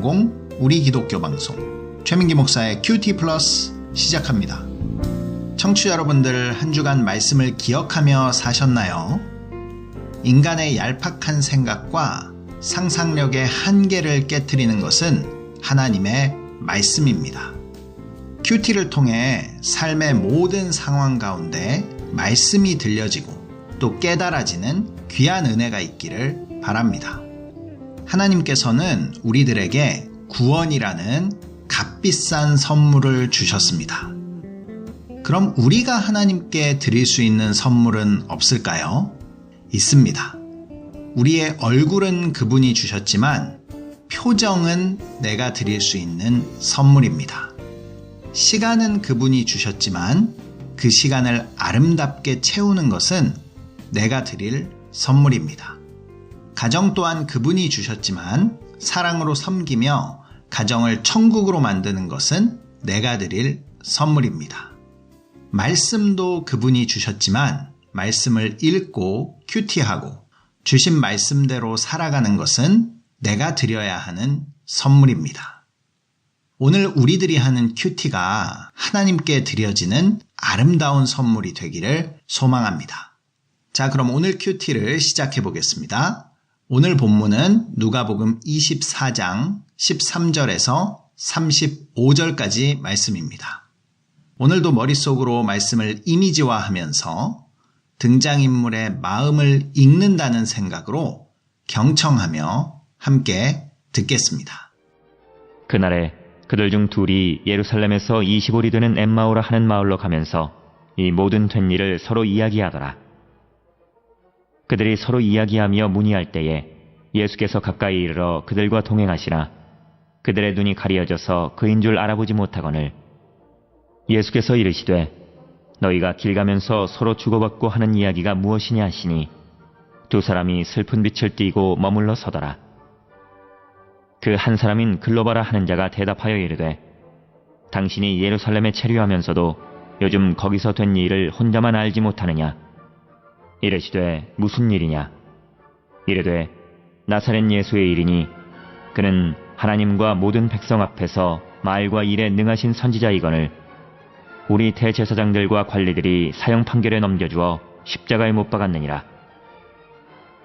2030 우리 기독교 방송 최민기 목사의 큐티 플러스 시작합니다. 청취자 여러분들 한 주간 말씀을 기억하며 사셨나요? 인간의 얄팍한 생각과 상상력의 한계를 깨트리는 것은 하나님의 말씀입니다. 큐티를 통해 삶의 모든 상황 가운데 말씀이 들려지고 또 깨달아지는 귀한 은혜가 있기를 바랍니다. 하나님께서는 우리들에게 구원이라는 값비싼 선물을 주셨습니다. 그럼 우리가 하나님께 드릴 수 있는 선물은 없을까요? 있습니다. 우리의 얼굴은 그분이 주셨지만 표정은 내가 드릴 수 있는 선물입니다. 시간은 그분이 주셨지만 그 시간을 아름답게 채우는 것은 내가 드릴 선물입니다. 가정 또한 그분이 주셨지만 사랑으로 섬기며 가정을 천국으로 만드는 것은 내가 드릴 선물입니다. 말씀도 그분이 주셨지만 말씀을 읽고 큐티하고 주신 말씀대로 살아가는 것은 내가 드려야 하는 선물입니다. 오늘 우리들이 하는 큐티가 하나님께 드려지는 아름다운 선물이 되기를 소망합니다. 자, 그럼 오늘 큐티를 시작해 보겠습니다. 오늘 본문은 누가복음 24장 13절에서 35절까지 말씀입니다. 오늘도 머릿속으로 말씀을 이미지화하면서 등장인물의 마음을 읽는다는 생각으로 경청하며 함께 듣겠습니다. 그날에 그들 중 둘이 예루살렘에서 20올이 되는 엠마오라 하는 마을로 가면서 이 모든 된 일을 서로 이야기하더라. 그들이 서로 이야기하며 문의할 때에 예수께서 가까이 이르러 그들과 동행하시나 그들의 눈이 가리어져서 그인 줄 알아보지 못하거늘 예수께서 이르시되 너희가 길 가면서 서로 주고받고 하는 이야기가 무엇이냐 하시니 두 사람이 슬픈 빛을 띠고 머물러 서더라. 그 한 사람인 글로바라 하는 자가 대답하여 이르되 당신이 예루살렘에 체류하면서도 요즘 거기서 된 일을 혼자만 알지 못하느냐. 이르시되 무슨 일이냐. 이르되 나사렛 예수의 일이니 그는 하나님과 모든 백성 앞에서 말과 일에 능하신 선지자이거늘 우리 대제사장들과 관리들이 사형 판결에 넘겨주어 십자가에 못 박았느니라.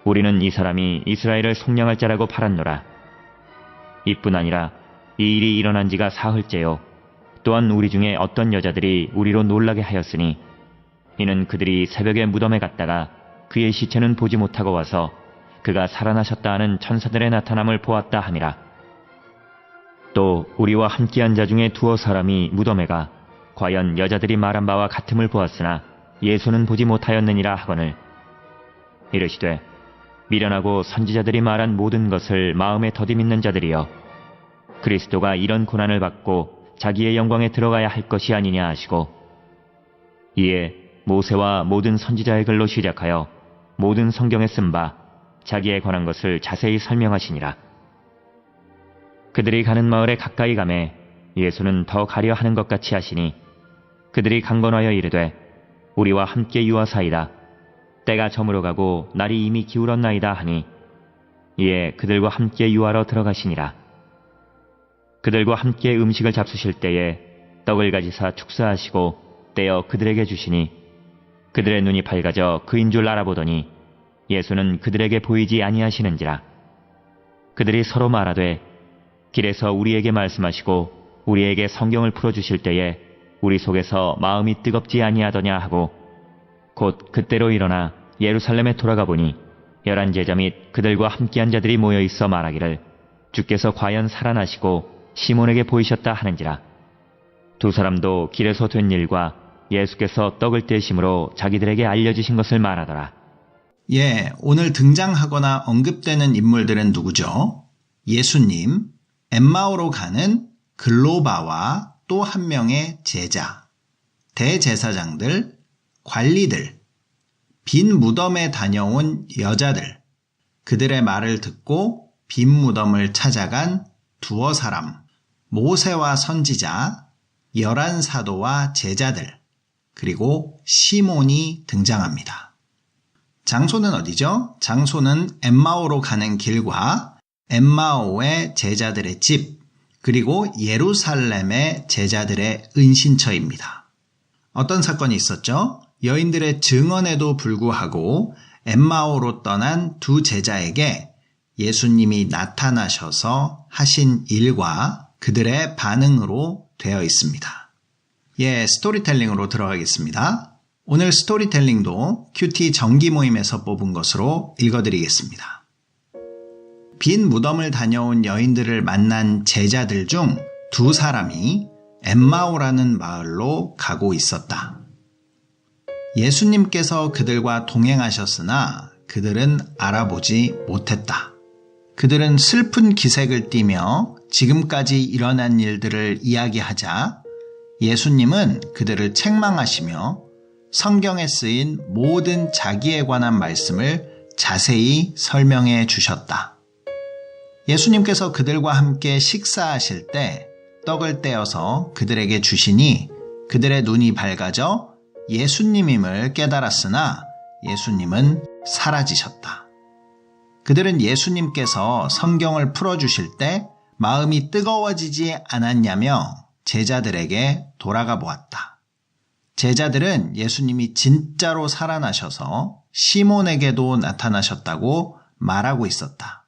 우리는 이 사람이 이스라엘을 속량할 자라고 팔았노라. 이뿐 아니라 이 일이 일어난 지가 사흘째요. 또한 우리 중에 어떤 여자들이 우리로 놀라게 하였으니 이는 그들이 새벽에 무덤에 갔다가 그의 시체는 보지 못하고 와서 그가 살아나셨다 하는 천사들의 나타남을 보았다 함이라. 또 우리와 함께한 자 중에 두어 사람이 무덤에 가 과연 여자들이 말한 바와 같음을 보았으나 예수는 보지 못하였느니라 하거늘 이르시되 미련하고 선지자들이 말한 모든 것을 마음에 더디 믿는 자들이여 그리스도가 이런 고난을 받고 자기의 영광에 들어가야 할 것이 아니냐 하시고 이에 모세와 모든 선지자의 글로 시작하여 모든 성경에 쓴 바 자기에 관한 것을 자세히 설명하시니라. 그들이 가는 마을에 가까이 가매 예수는 더 가려 하는 것 같이 하시니 그들이 강건하여 이르되 우리와 함께 유하사이다. 때가 저물어 가고 날이 이미 기울었나이다 하니 이에 그들과 함께 유하러 들어가시니라. 그들과 함께 음식을 잡수실 때에 떡을 가지사 축사하시고 떼어 그들에게 주시니 그들의 눈이 밝아져 그인 줄 알아보더니 예수는 그들에게 보이지 아니하시는지라. 그들이 서로 말하되 길에서 우리에게 말씀하시고 우리에게 성경을 풀어주실 때에 우리 속에서 마음이 뜨겁지 아니하더냐 하고 곧 그때로 일어나 예루살렘에 돌아가 보니 11 제자 및 그들과 함께한 자들이 모여 있어 말하기를 주께서 과연 살아나시고 시몬에게 보이셨다 하는지라. 두 사람도 길에서 된 일과 예수께서 떡을 떼심으로 자기들에게 알려주신 것을 말하더라. 예, 오늘 등장하거나 언급되는 인물들은 누구죠? 예수님, 엠마오로 가는 글로바와 또 한 명의 제자, 대제사장들, 관리들, 빈 무덤에 다녀온 여자들, 그들의 말을 듣고 빈 무덤을 찾아간 두어 사람, 모세와 선지자, 11 사도와 제자들, 그리고 시몬이 등장합니다. 장소는 어디죠? 장소는 엠마오로 가는 길과 엠마오의 제자들의 집, 그리고 예루살렘의 제자들의 은신처입니다. 어떤 사건이 있었죠? 여인들의 증언에도 불구하고 엠마오로 떠난 두 제자에게 예수님이 나타나셔서 하신 일과 그들의 반응으로 되어 있습니다. 스토리텔링으로 들어가겠습니다. 오늘 스토리텔링도 큐티 정기 모임에서 뽑은 것으로 읽어드리겠습니다. 빈 무덤을 다녀온 여인들을 만난 제자들 중 두 사람이 엠마오라는 마을로 가고 있었다. 예수님께서 그들과 동행하셨으나 그들은 알아보지 못했다. 그들은 슬픈 기색을 띠며 지금까지 일어난 일들을 이야기하자 예수님은 그들을 책망하시며 성경에 쓰인 모든 자기에 관한 말씀을 자세히 설명해 주셨다. 예수님께서 그들과 함께 식사하실 때 떡을 떼어서 그들에게 주시니 그들의 눈이 밝아져 예수님임을 깨달았으나 예수님은 사라지셨다. 그들은 예수님께서 성경을 풀어주실 때 마음이 뜨거워지지 않았냐며 제자들에게 돌아가 보았다. 제자들은 예수님이 진짜로 살아나셔서 시몬에게도 나타나셨다고 말하고 있었다.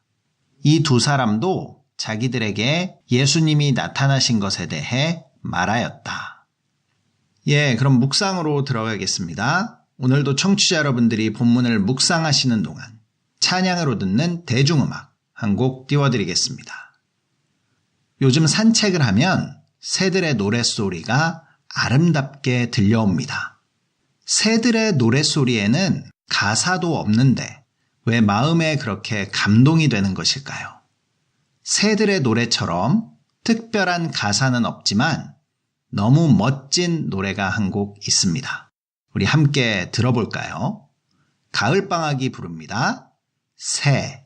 이 두 사람도 자기들에게 예수님이 나타나신 것에 대해 말하였다. 그럼 묵상으로 들어가겠습니다. 오늘도 청취자 여러분들이 본문을 묵상하시는 동안 찬양으로 듣는 대중음악 한 곡 띄워드리겠습니다. 요즘 산책을 하면 새들의 노랫소리가 아름답게 들려옵니다. 새들의 노랫소리에는 가사도 없는데 왜 마음에 그렇게 감동이 되는 것일까요? 새들의 노래처럼 특별한 가사는 없지만 너무 멋진 노래가 한 곡 있습니다. 우리 함께 들어볼까요? 가을방학이 부릅니다. 새.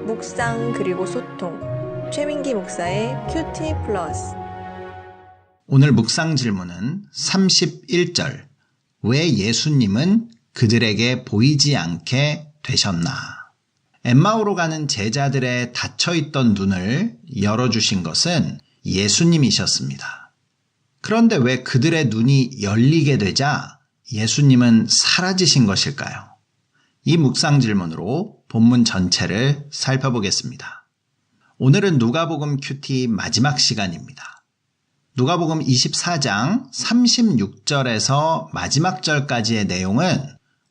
묵상 그리고 소통 최민기 목사의 큐티 플러스. 오늘 묵상 질문은 31절. 왜 예수님은 그들에게 보이지 않게 되셨나? 엠마오로 가는 제자들의 닫혀있던 눈을 열어주신 것은 예수님이셨습니다. 그런데 왜 그들의 눈이 열리게 되자 예수님은 사라지신 것일까요? 이 묵상 질문으로 본문 전체를 살펴보겠습니다. 오늘은 누가복음 큐티 마지막 시간입니다. 누가복음 24장 36절에서 마지막 절까지의 내용은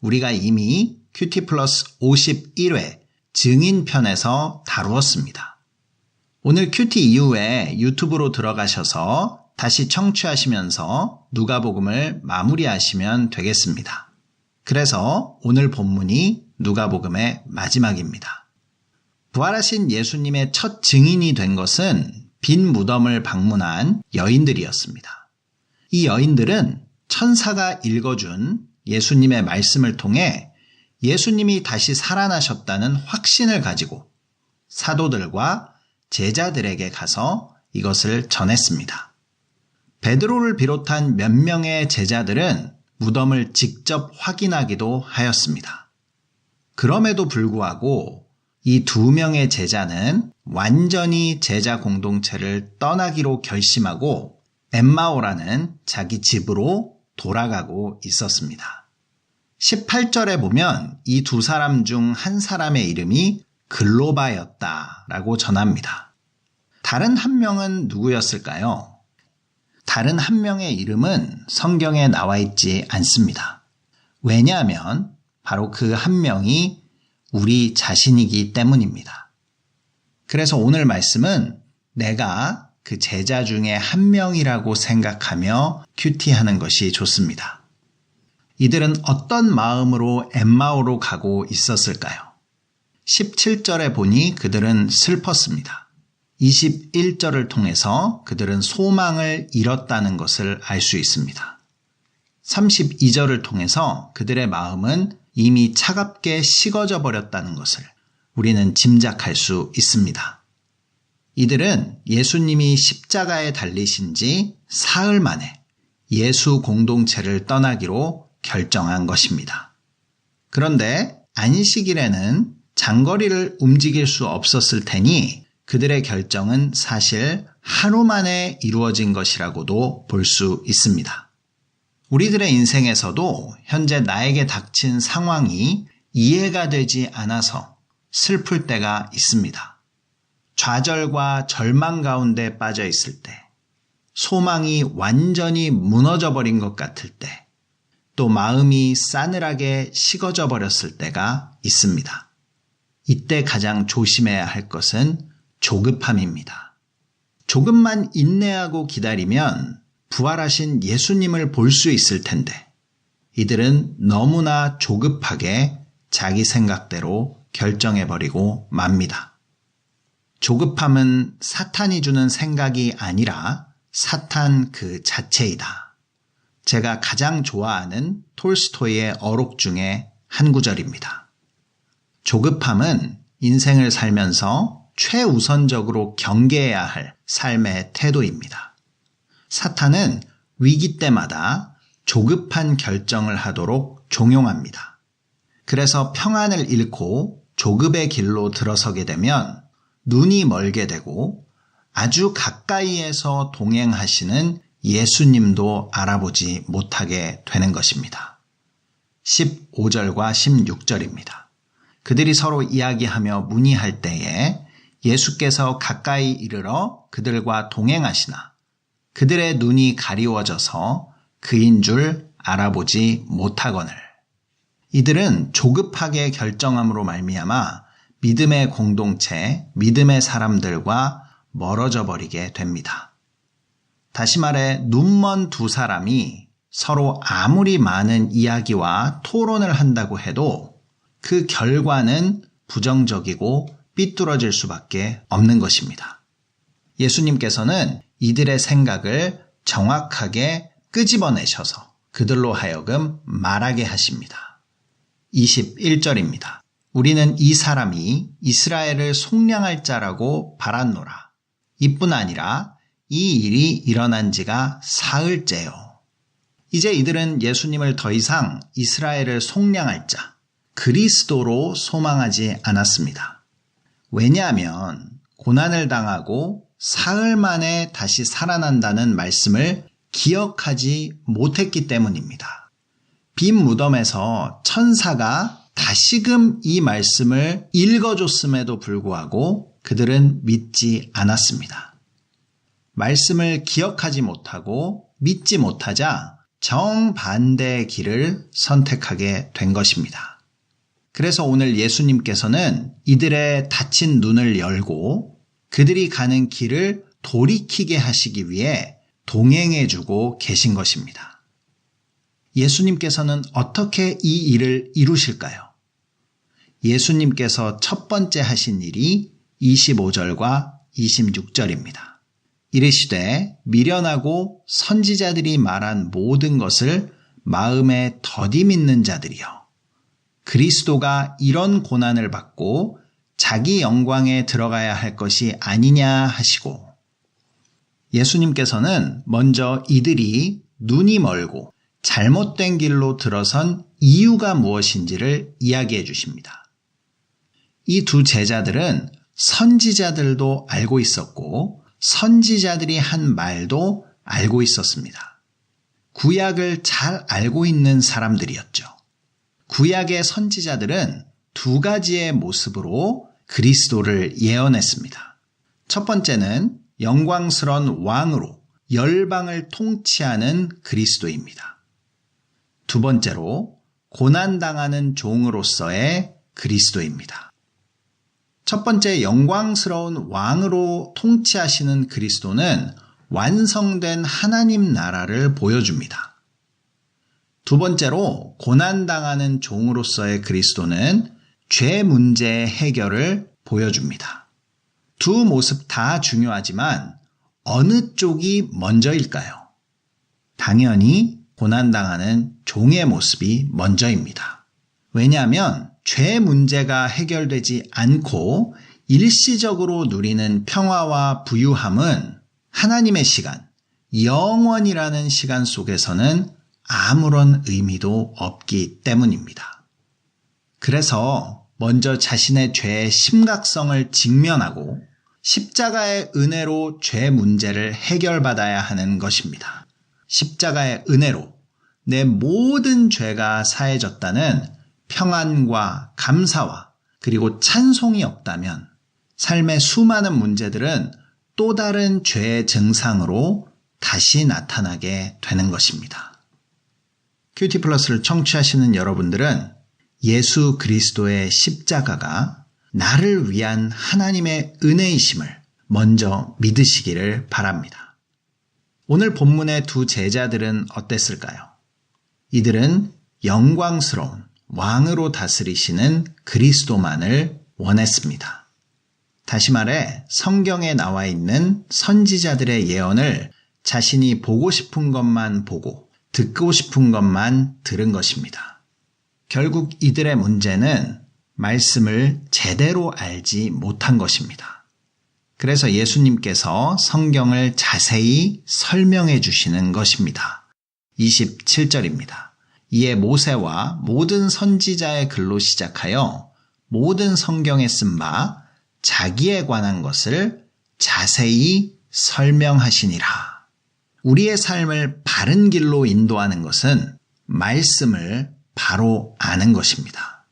우리가 이미 큐티 플러스 51회 증인편에서 다루었습니다. 오늘 큐티 이후에 유튜브로 들어가셔서 다시 청취하시면서 누가복음을 마무리하시면 되겠습니다. 그래서 오늘 본문이 누가복음의 마지막입니다. 부활하신 예수님의 첫 증인이 된 것은 빈 무덤을 방문한 여인들이었습니다. 이 여인들은 천사가 읽어준 예수님의 말씀을 통해 예수님이 다시 살아나셨다는 확신을 가지고 사도들과 제자들에게 가서 이것을 전했습니다. 베드로를 비롯한 몇 명의 제자들은 무덤을 직접 확인하기도 하였습니다. 그럼에도 불구하고 이 2명의 제자는 완전히 제자 공동체를 떠나기로 결심하고 엠마오라는 자기 집으로 돌아가고 있었습니다. 18절에 보면 이 2사람 중 한 사람의 이름이 글로바였다라고 전합니다. 다른 한 명은 누구였을까요? 다른 한 명의 이름은 성경에 나와 있지 않습니다. 왜냐하면 바로 그 한 명이 우리 자신이기 때문입니다. 그래서 오늘 말씀은 내가 그 제자 중에 한 명이라고 생각하며 큐티하는 것이 좋습니다. 이들은 어떤 마음으로 엠마오로 가고 있었을까요? 17절에 보니 그들은 슬펐습니다. 21절을 통해서 그들은 소망을 잃었다는 것을 알 수 있습니다. 32절을 통해서 그들의 마음은 이미 차갑게 식어져 버렸다는 것을 우리는 짐작할 수 있습니다. 이들은 예수님이 십자가에 달리신 지 사흘 만에 예수 공동체를 떠나기로 결정한 것입니다. 그런데 안식일에는 장거리를 움직일 수 없었을 테니 그들의 결정은 사실 하루 만에 이루어진 것이라고도 볼 수 있습니다. 우리들의 인생에서도 현재 나에게 닥친 상황이 이해가 되지 않아서 슬플 때가 있습니다. 좌절과 절망 가운데 빠져 있을 때, 소망이 완전히 무너져 버린 것 같을 때, 또 마음이 싸늘하게 식어져 버렸을 때가 있습니다. 이때 가장 조심해야 할 것은 조급함입니다. 조금만 인내하고 기다리면 부활하신 예수님을 볼 수 있을 텐데 이들은 너무나 조급하게 자기 생각대로 결정해버리고 맙니다. 조급함은 사탄이 주는 생각이 아니라 사탄 그 자체이다. 제가 가장 좋아하는 톨스토이의 어록 중에 한 구절입니다. 조급함은 인생을 살면서 최우선적으로 경계해야 할 삶의 태도입니다. 사탄은 위기 때마다 조급한 결정을 하도록 종용합니다. 그래서 평안을 잃고 조급의 길로 들어서게 되면 눈이 멀게 되고 아주 가까이에서 동행하시는 예수님도 알아보지 못하게 되는 것입니다. 15절과 16절입니다. 그들이 서로 이야기하며 문의할 때에 예수께서 가까이 이르러 그들과 동행하시나 그들의 눈이 가리워져서 그인 줄 알아보지 못하거늘. 이들은 조급하게 결정함으로 말미암아 믿음의 공동체, 믿음의 사람들과 멀어져 버리게 됩니다. 다시 말해 눈먼 2사람이 서로 아무리 많은 이야기와 토론을 한다고 해도 그 결과는 부정적이고 삐뚤어질 수밖에 없는 것입니다. 예수님께서는 이들의 생각을 정확하게 끄집어내셔서 그들로 하여금 말하게 하십니다. 21절입니다. 우리는 이 사람이 이스라엘을 속량할 자라고 바랐노라. 이뿐 아니라 이 일이 일어난 지가 사흘째요. 이제 이들은 예수님을 더 이상 이스라엘을 속량할 자, 그리스도로 소망하지 않았습니다. 왜냐하면 고난을 당하고 사흘 만에 다시 살아난다는 말씀을 기억하지 못했기 때문입니다. 빈 무덤에서 천사가 다시금 이 말씀을 읽어줬음에도 불구하고 그들은 믿지 않았습니다. 말씀을 기억하지 못하고 믿지 못하자 정반대의 길을 선택하게 된 것입니다. 그래서 오늘 예수님께서는 이들의 닫힌 눈을 열고 그들이 가는 길을 돌이키게 하시기 위해 동행해주고 계신 것입니다. 예수님께서는 어떻게 이 일을 이루실까요? 예수님께서 첫 번째 하신 일이 25절과 26절입니다. 이르시되 미련하고 선지자들이 말한 모든 것을 마음에 더디 믿는 자들이여 그리스도가 이런 고난을 받고 자기 영광에 들어가야 할 것이 아니냐 하시고 예수님께서는 먼저 이들이 눈이 멀고 잘못된 길로 들어선 이유가 무엇인지를 이야기해 주십니다. 이 두 제자들은 선지자들도 알고 있었고 선지자들이 한 말도 알고 있었습니다. 구약을 잘 알고 있는 사람들이었죠. 구약의 선지자들은 두 가지의 모습으로 그리스도를 예언했습니다. 첫 번째는 영광스러운 왕으로 열방을 통치하는 그리스도입니다. 두 번째로 고난당하는 종으로서의 그리스도입니다. 첫 번째 영광스러운 왕으로 통치하시는 그리스도는 완성된 하나님 나라를 보여줍니다. 두 번째로 고난당하는 종으로서의 그리스도는 죄 문제의 해결을 보여줍니다. 두 모습 다 중요하지만 어느 쪽이 먼저일까요? 당연히 고난당하는 종의 모습이 먼저입니다. 왜냐하면 죄 문제가 해결되지 않고 일시적으로 누리는 평화와 부유함은 하나님의 시간, 영원이라는 시간 속에서는 아무런 의미도 없기 때문입니다. 그래서 먼저 자신의 죄의 심각성을 직면하고 십자가의 은혜로 죄 문제를 해결받아야 하는 것입니다. 십자가의 은혜로 내 모든 죄가 사해졌다는 평안과 감사와 그리고 찬송이 없다면 삶의 수많은 문제들은 또 다른 죄의 증상으로 다시 나타나게 되는 것입니다. 큐티 플러스를 청취하시는 여러분들은 예수 그리스도의 십자가가 나를 위한 하나님의 은혜이심을 먼저 믿으시기를 바랍니다. 오늘 본문의 두 제자들은 어땠을까요? 이들은 영광스러운 왕으로 다스리시는 그리스도만을 원했습니다. 다시 말해 성경에 나와 있는 선지자들의 예언을 자신이 보고 싶은 것만 보고 듣고 싶은 것만 들은 것입니다. 결국 이들의 문제는 말씀을 제대로 알지 못한 것입니다. 그래서 예수님께서 성경을 자세히 설명해 주시는 것입니다. 27절입니다. 이에 모세와 모든 선지자의 글로 시작하여 모든 성경에 쓴 바 자기에 관한 것을 자세히 설명하시니라. 우리의 삶을 바른 길로 인도하는 것은 말씀을 바로 아는 것입니다.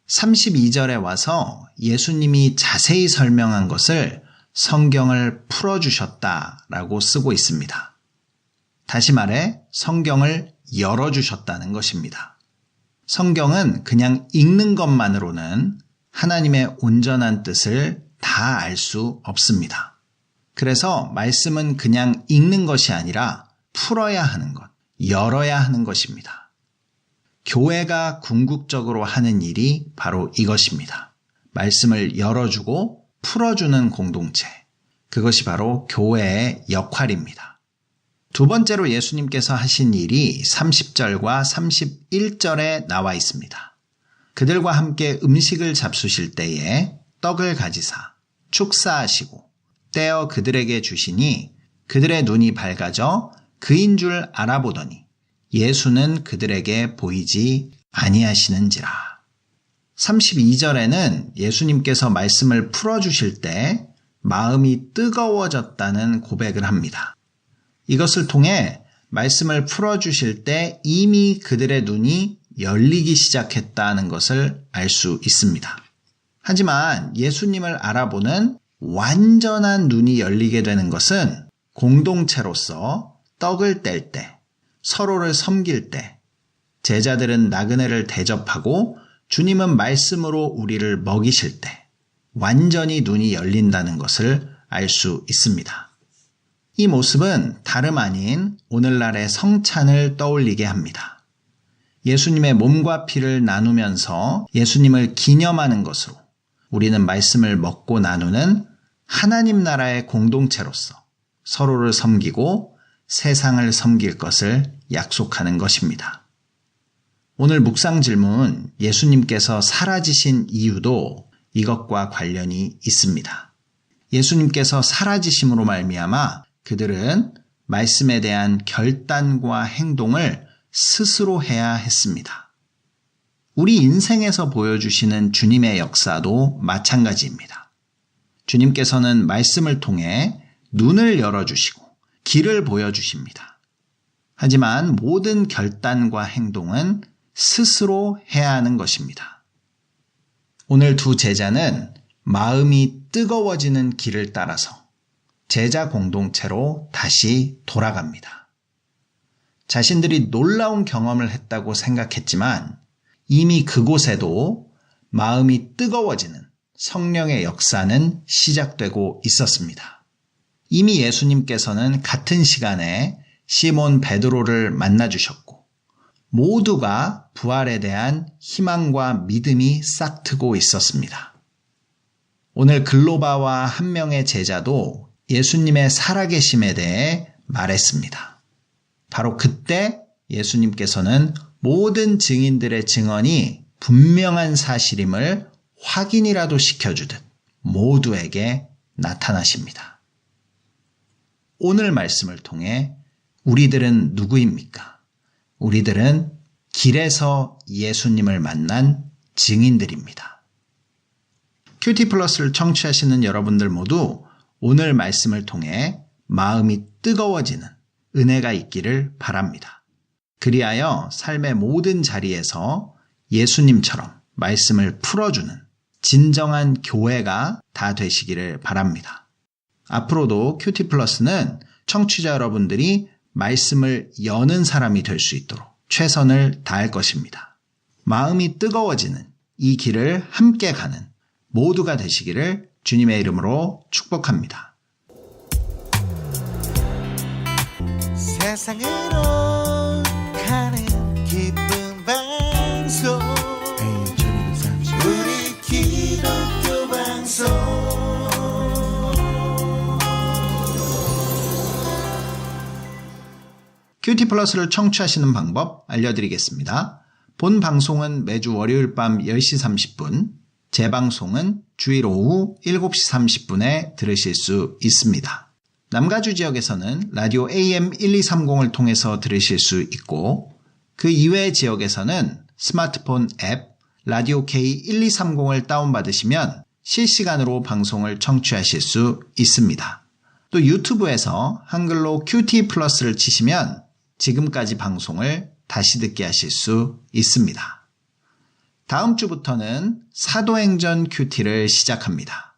32절에 와서 예수님이 자세히 설명한 것을 성경을 풀어주셨다라고 쓰고 있습니다. 다시 말해 성경을 열어주셨다는 것입니다. 성경은 그냥 읽는 것만으로는 하나님의 온전한 뜻을 다 알 수 없습니다. 그래서 말씀은 그냥 읽는 것이 아니라 풀어야 하는 것, 열어야 하는 것입니다. 교회가 궁극적으로 하는 일이 바로 이것입니다. 말씀을 열어주고 풀어주는 공동체. 그것이 바로 교회의 역할입니다. 두 번째로 예수님께서 하신 일이 30절과 31절에 나와 있습니다. 그들과 함께 음식을 잡수실 때에 떡을 가지사 축사하시고 떼어 그들에게 주시니 그들의 눈이 밝아져 그인 줄 알아보더니 예수는 그들에게 보이지 아니하시는지라. 32절에는 예수님께서 말씀을 풀어주실 때 마음이 뜨거워졌다는 고백을 합니다. 이것을 통해 말씀을 풀어주실 때 이미 그들의 눈이 열리기 시작했다는 것을 알 수 있습니다. 하지만 예수님을 알아보는 완전한 눈이 열리게 되는 것은 공동체로서 떡을 뗄 때, 서로를 섬길 때, 제자들은 나그네를 대접하고 주님은 말씀으로 우리를 먹이실 때 완전히 눈이 열린다는 것을 알 수 있습니다. 이 모습은 다름 아닌 오늘날의 성찬을 떠올리게 합니다. 예수님의 몸과 피를 나누면서 예수님을 기념하는 것으로 우리는 말씀을 먹고 나누는 하나님 나라의 공동체로서 서로를 섬기고 세상을 섬길 것을 약속하는 것입니다. 오늘 묵상 질문, 예수님께서 사라지신 이유도 이것과 관련이 있습니다. 예수님께서 사라지심으로 말미암아 그들은 말씀에 대한 결단과 행동을 스스로 해야 했습니다. 우리 인생에서 보여주시는 주님의 역사도 마찬가지입니다. 주님께서는 말씀을 통해 눈을 열어주시고 길을 보여주십니다. 하지만 모든 결단과 행동은 스스로 해야 하는 것입니다. 오늘 두 제자는 마음이 뜨거워지는 길을 따라서 제자 공동체로 다시 돌아갑니다. 자신들이 놀라운 경험을 했다고 생각했지만 이미 그곳에도 마음이 뜨거워지는 성령의 역사는 시작되고 있었습니다. 이미 예수님께서는 같은 시간에 시몬 베드로를 만나주셨고 모두가 부활에 대한 희망과 믿음이 싹트고 있었습니다. 오늘 글로바와 한 명의 제자도 예수님의 살아계심에 대해 말했습니다. 바로 그때 예수님께서는 모든 증인들의 증언이 분명한 사실임을 확인이라도 시켜주듯 모두에게 나타나십니다. 오늘 말씀을 통해 우리들은 누구입니까? 우리들은 길에서 예수님을 만난 증인들입니다. 큐티 플러스를 청취하시는 여러분들 모두 오늘 말씀을 통해 마음이 뜨거워지는 은혜가 있기를 바랍니다. 그리하여 삶의 모든 자리에서 예수님처럼 말씀을 풀어주는 진정한 교회가 다 되시기를 바랍니다. 앞으로도 큐티 플러스는 청취자 여러분들이 말씀을 여는 사람이 될 수 있도록 최선을 다할 것입니다. 마음이 뜨거워지는 이 길을 함께 가는 모두가 되시기를 주님의 이름으로 축복합니다. 세상으로 가는 기쁜 방송 우리 기독교 방송 큐티 플러스를 청취하시는 방법 알려드리겠습니다. 본 방송은 매주 월요일 밤 10시 30분, 재방송은 주일 오후 7시 30분에 들으실 수 있습니다. 남가주 지역에서는 라디오 AM1230을 통해서 들으실 수 있고 그 이외의 지역에서는 스마트폰 앱 라디오 K1230을 다운받으시면 실시간으로 방송을 청취하실 수 있습니다. 또 유튜브에서 한글로 큐티 플러스를 치시면 지금까지 방송을 다시 듣게 하실 수 있습니다. 다음 주부터는 사도행전 큐티를 시작합니다.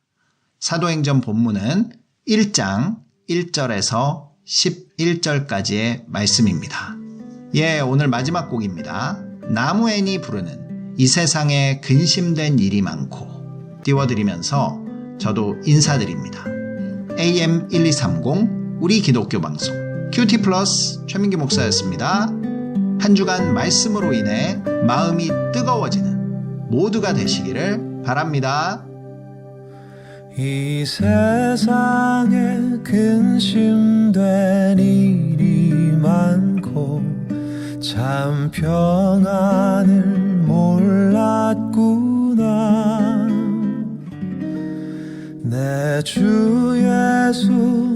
사도행전 본문은 1장 1절에서 11절까지의 말씀입니다. 오늘 마지막 곡입니다. 나무앤이 부르는 이 세상에 근심된 일이 많고 띄워드리면서 저도 인사드립니다. AM1230 우리 기독교 방송 큐티 플러스 최민기 목사였습니다. 한 주간 말씀으로 인해 마음이 뜨거워지는 모두가 되시기를 바랍니다. 이 세상에 근심된 일이 많고 참 평안을 몰랐구나. 내 주 예수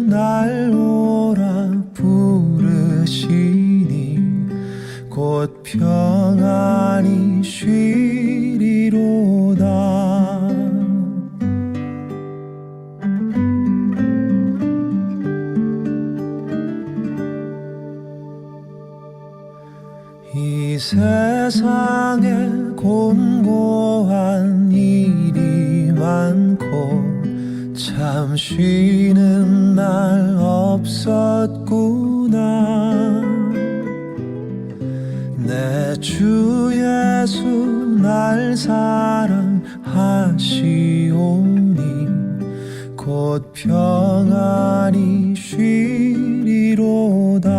날 오라 부르시니 곧 평안히 쉬리로다. 이 세상에 곤고한 일이 많고 참 쉬는 날 없었구나. 내 주 예수 날 사랑하시오니 곧 평안히 쉬리로다.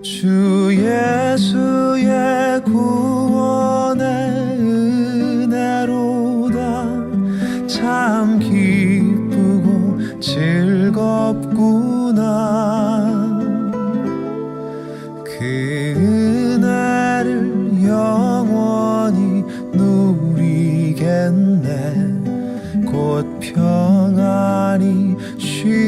주 예수의 구원의 은혜로다. 참 기쁘고 즐겁구나. 그 은혜를 영원히 누리겠네. 곧 평안히 쉬리로다.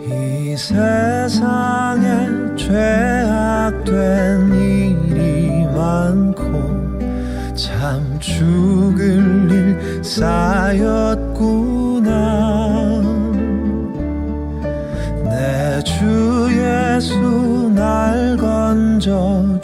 이 세상에 죄악된 일이 많고 참 죽을 일 쌓였구나. 내 주 예수 날 건져